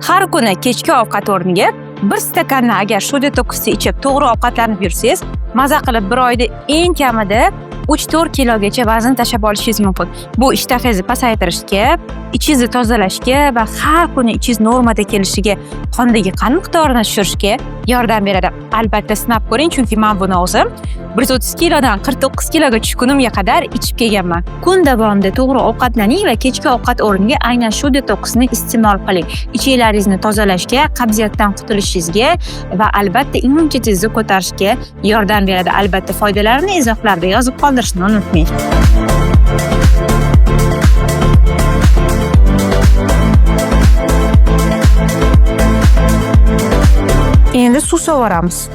Har kuni kechki ovqat o'rniga bir stakanni agar shu detoksni ichib to'g'ri ovqatlanib yursangiz, maza qilib bir oyda eng kamida 3-4 kilogacha vazn tashlab olishingiz mumkin. Bu ishtahangizni pasaytirishga, ichingizni tozalashga va har kuni ichingiz normada kelishiga, qondagi qon miqdorini tushirishga yordam beradi. Albatta sinab ko'ring, chunki men buni o'zim 130 kilodan 49 kiloga tushgunimga qadar ichib kelganman. Kun davomida to'g'ri ovqatlaning va kechki ovqat o'rniga aynan shu detoksni iste'mol qiling. Ichingizni tozalashga, qabziyatdan qutulishingizga va albatta immunitetinizni ko'tarishga yordam beradi. Albatta foydalarini izohlarda yozib qoldirishni unutmang. Endi suv sovuramiz.